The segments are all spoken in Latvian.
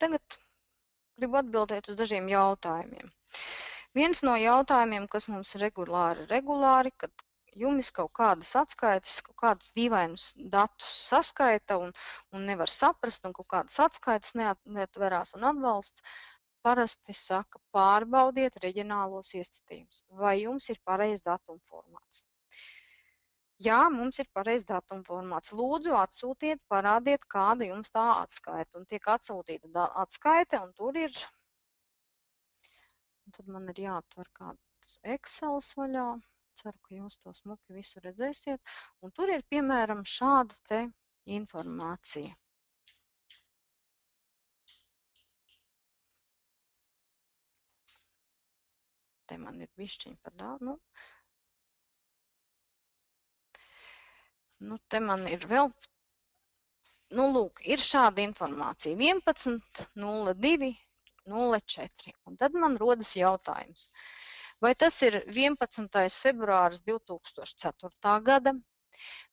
Tagad gribu atbildēt uz dažiem jautājumiem. Viens no jautājumiem, kas mums regulāri, kad jumis kaut kādas atskaites, kaut kādus dīvainus datus saskaita un nevar saprast, un kaut kādas atskaites neatverās un atbalsts, parasti saka, pārbaudiet reģionālos iestatījumus. Vai jums ir pareizs datuma formāts? Jā, mums ir pareizs datuma formāts. Lūdzu, atsūtiet, parādiet, kāda jums tā atskaita. Un tiek atsūtīta atskaite, un tur ir, un tad man ir jāatver kāds Excels vaļā. Ceru, ka jūs to smuki visu redzēsiet. Un tur ir, piemēram, šāda te informācija. Te man ir bišķiņ par daudz. Nu, te man ir vēl, lūk, ir šāda informācija, 11.02.04, un tad man rodas jautājums, vai tas ir 11. februāris 2004. gada,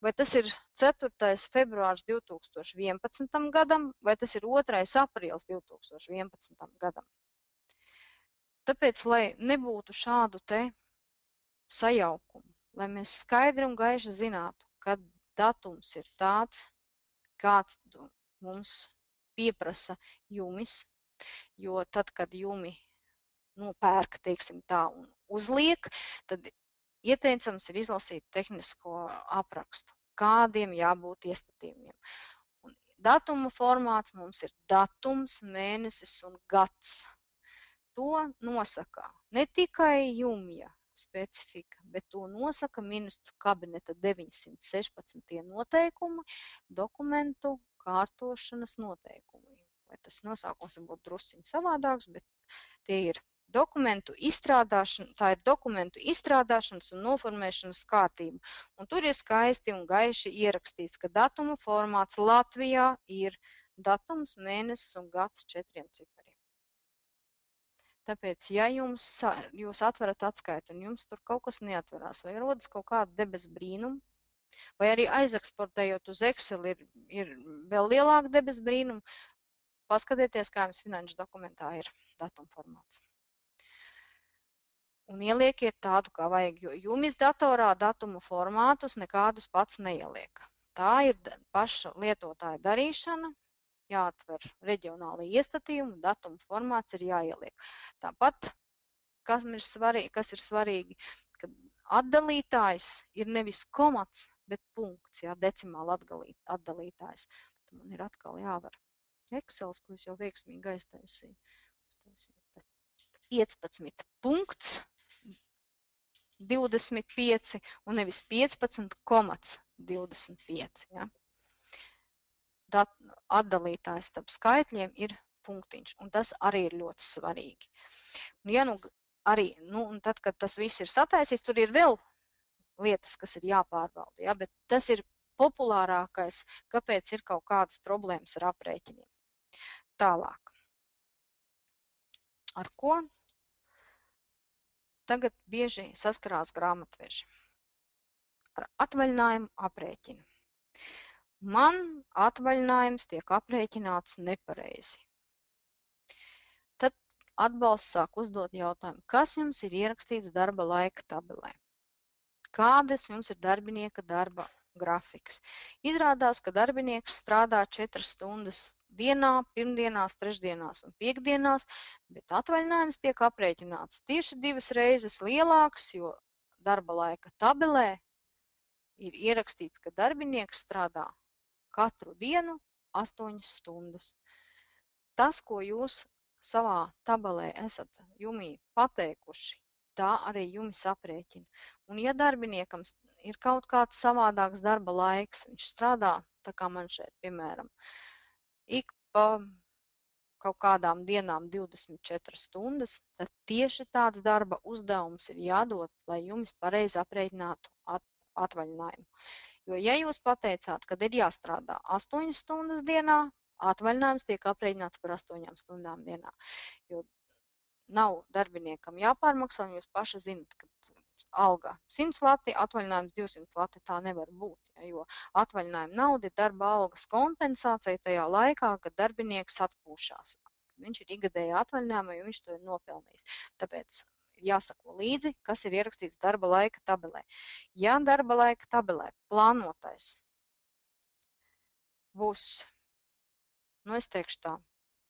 vai tas ir 4. februāris 2011. gadam, vai tas ir 2. aprīlis 2011. gadam. Tāpēc, lai nebūtu šādu te sajaukumu, lai mēs skaidri un gaiši zinātu, kad datums ir tāds, kāds mums pieprasa jumis, jo tad, kad jumi nopērk, teiksim tā, un uzliek, tad ieteicams ir izlasīt tehnisko aprakstu, kādiem jābūt iestatījumiem. Un datuma formāts mums ir datums, mēnesis un gads. To nosaka ne tikai jumja specifika, bet to nosaka ministru kabineta 916. noteikumi, dokumentu kārtošanas noteikumi. Vai tas nosaukums var būt drusciņ savādāks, bet tie ir dokumentu izstrādāšana, tā ir dokumentu izstrādāšanas un noformēšanas kārtība. Un tur ir skaisti un gaiši ierakstīts, ka datuma formāts Latvijā ir datums, mēnesis un gads 4 cipariem. Tāpēc, ja jūs atverat atskaitu un jums tur kaut kas neatverās, vai rodas kaut kāda debesu brīnuma, vai arī aizeksportējot uz Excel ir vēl lielāka debesu brīnuma, paskatieties, kā jums finanšu dokumentā ir datuma formāts. Un ieliekiet tādu, kā vajag, jo jumis datorā datuma formātus nekādus pats neieliek. Tā ir paša lietotāja darīšana. Jāatver reģionāli iestatījumi, datuma formāts ir jāieliek. Tāpat, kas ir svarīgi, ka atdalītājs ir nevis komats, bet punkts, jā, decimāli atdalītājs. Tad man ir atkal jāvar Excels, ko es jau veiksmīgi aiztaisīju. 15 punkts, 25 un nevis 15,25, jā. Atdalītājs starp skaitļiem ir punktiņš, un tas arī ir ļoti svarīgi. Un, ja un tad, kad tas viss ir sataisīts, tur ir vēl lietas, kas ir jāpārbauda, ja? Bet tas ir populārākais, kāpēc ir kaut kādas problēmas ar aprēķiniem. Tālāk. Ar ko tagad bieži saskarās grāmatveži? Ar atvaļinājumu aprēķinu. Man atvaļinājums tiek aprēķināts nepareizi. Tad atbalsts sāk uzdot jautājumu, kas jums ir ierakstīts darba laika tabelē? Kādas jums ir darbinieka darba grafiks? Izrādās, ka darbinieks strādā 4 stundas dienā, pirmdienās, trešdienās un piekdienās, bet atvaļinājums tiek aprēķināts tieši 2 reizes lielāks, jo darba laika tabelē ir ierakstīts, ka darbinieks strādā katru dienu 8 stundas. Tas, ko jūs savā tabelē esat jumī pateikuši, tā arī jumis aprēķina. Un ja darbiniekam ir kaut kāds savādāks darba laiks, viņš strādā, tā kā man šeit, piemēram, ik pa kaut kādām dienām 24 stundas, tad tieši tāds darba uzdevums ir jādod, lai jumis pareizi aprēķinātu atvaļinājumu. Jo, ja jūs pateicāt, kad ir jāstrādā 8 stundas dienā, atvaļinājums tiek aprēķināts par 8 stundām dienā. Jo nav darbiniekam jāpārmaksā, un jūs paši zinat, ka alga 100 lati, atvaļinājums 200 lati, tā nevar būt. Ja, jo atvaļinājuma nauda ir darba algas kompensācija tajā laikā, kad darbinieks atpūšās. viņš ir ikgadējā atvaļinājumā, jo viņš to ir nopelnījis. Tāpēc jāsako līdzi, kas ir ierakstīts darba laika tabelē. Ja darba laika tabelē plānotais būs, nu es teikšu tā,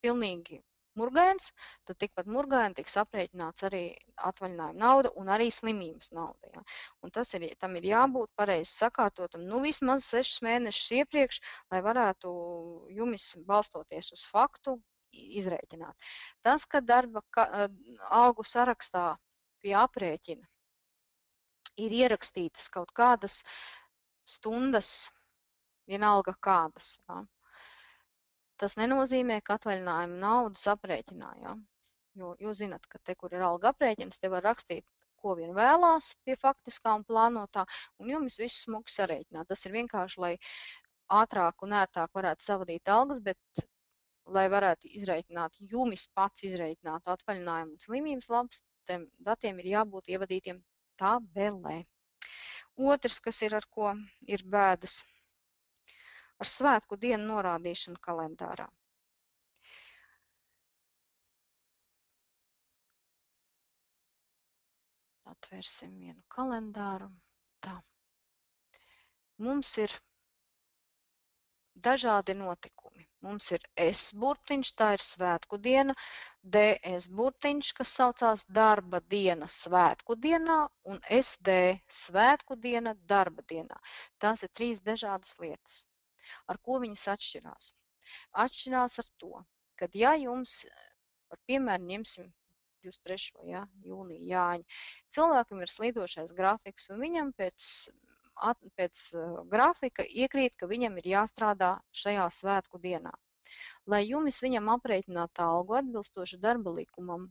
pilnīgi murgains, tad tikpat murgaini tiks aprēķināts arī atvaļinājuma nauda un arī slimības nauda. Ja? Un tam ir jābūt pareizi sakārtotam, nu vismaz 6 mēnešus iepriekš, lai varētu jumis balstoties uz faktu izrēķināt. Tas, ka darba algu sarakstā pie aprēķina ir ierakstītas kaut kādas stundas, vienalga kādas, ja? Tas nenozīmē, ka atvaļinājuma naudas aprēķinā, ja? Jo jūs zinat, ka te, kur ir alga aprēķins, te var rakstīt, ko vien vēlās pie faktiskā un plānotā, un jums viss smuki sarēķināt. Tas ir vienkārši, lai ātrāk un ērtāk varētu savadīt algas, bet lai varētu izrēķināt, jumis pats izrēķinātu atvaļinājumu un slimības labs, tiem datiem ir jābūt ievadītiem tabelē. Otrs, kas ir ar ko ir bēdas, ar svētku dienu norādīšanu kalendārā. Atvērsim vienu kalendāru. Tā. Mums ir dažādi notikumi. Mums ir S burtiņš, tā ir svētku diena, DS burtiņš, kas saucās darba diena svētku dienā, un SD svētku diena darba dienā. Tās ir 3 dažādas lietas. Ar ko viņas atšķirās? Atšķirās ar to, kad ja jums, par piemēru ņemsim 23. Ja, jūnija Jāņa, cilvēkam ir slīdošais grafiks, un viņam pēc grafika iekrīt, ka viņam ir jāstrādā šajā svētku dienā. Lai jumis viņam aprēķinātu algu atbilstoši darba likumam,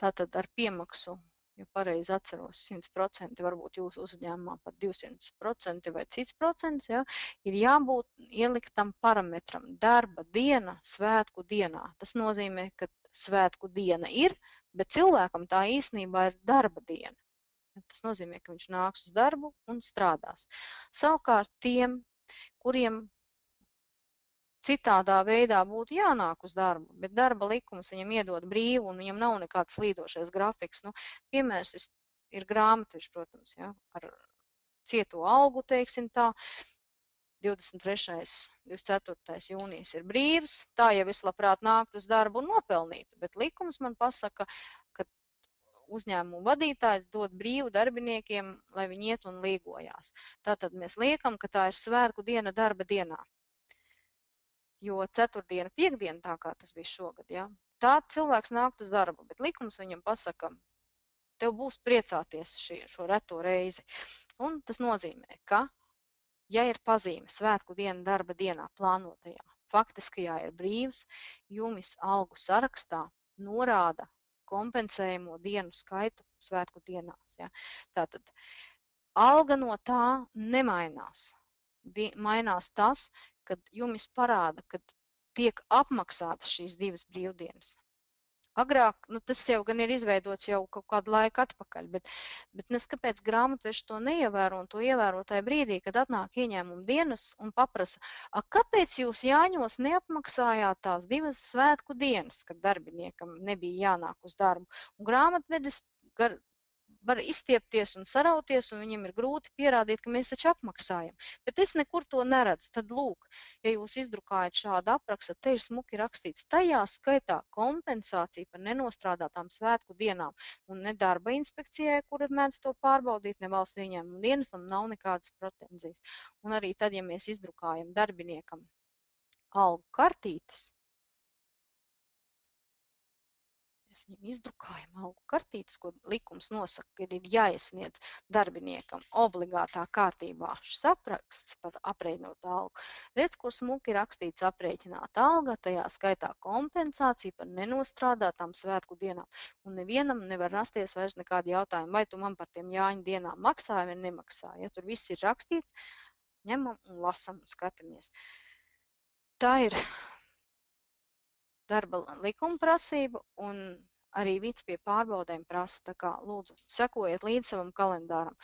tātad ar piemaksu, ja pareizi atceros, 100%, varbūt jūsu uzņēmumā pat 200% vai cits procents, ja, ir jābūt ieliktam parametram darba diena svētku dienā. Tas nozīmē, ka svētku diena ir, bet cilvēkam tā īstenībā ir darba diena. Tas nozīmē, ka viņš nāks uz darbu un strādās. Savukārt tiem, kuriem citādā veidā būtu jānāk uz darbu, bet darba likums viņam iedod brīvu un viņam nav nekāds slīdošais grafiks. Nu, piemērs ir grāmatvežs, protams, ja, ar cieto algu, teiksim tā. 23. 24. jūnijas ir brīvs, tā jau es labprāt nāktu uz darbu un nopelnītu, bet likums man pasaka, ka uzņēmumu vadītājs dod brīvu darbiniekiem, lai viņi iet un līgojās. Tātad mēs liekam, ka tā ir svētku diena darba dienā. Jo ceturtdiena, piekdiena, tā kā tas bija šogad, ja, tā cilvēks nākt uz darbu, bet likums viņam pasaka, tev būs priecāties šo reto reizi. Un tas nozīmē, ka, ja ir pazīme svētku diena darba dienā plānotajā, faktiskajā ir brīvs, jumis algu sarakstā norāda kompensējumu dienu skaitu svētku dienās. Ja. Tātad alga no tā nemainās. Mainās tas, kad jumis parāda, kad tiek apmaksātas šīs 2 brīvdienas. Agrāk, nu tas jau gan ir izveidots jau kaut kādu laiku atpakaļ, bet nes kāpēc grāmatveži to neievēro un to ievēro tajā brīdī, kad atnāk ieņēmuma dienas un paprasa, kāpēc jūs Jāņos neapmaksājāt tās 2 svētku dienas, kad darbiniekam nebija jānāk uz darbu. Un grāmatvedis var izstiepties un sarauties, un viņam ir grūti pierādīt, ka mēs taču apmaksājam. Bet es nekur to neredzu. Tad lūk, ja jūs izdrukājat šādu aprakstu, te ir smuki rakstīts tajā skaitā kompensācija par nenostrādātām svētku dienām. Un ne darba inspekcijai, kura mēdz to pārbaudīt, ne valsts ieņēmuma dienestam nav nekādas pretenzijas. Un arī tad, ja mēs izdrukājam darbiniekam algu kartītes, viņam izdrukājam algu kartītes, ko likums nosaka, ka ir jāiesniedz darbiniekam obligātā kārtībā šis apraksts par aprēķinātu algu. Redz, kur smuki rakstīts aprēķināta alga, tajā skaitā kompensācija par nenostrādātām svētku dienām. Un nevienam nevar rasties vairs nekādi jautājumi, vai tu man par tiem Jāņu dienām maksāji vai nemaksāji. Ja tur viss ir rakstīts, ņemam un lasam un skatāmies. Tā ir darba likuma prasība un arī vids pie pārbaudēm prasa, tā kā lūdzu sekojiet līdz savam kalendāram.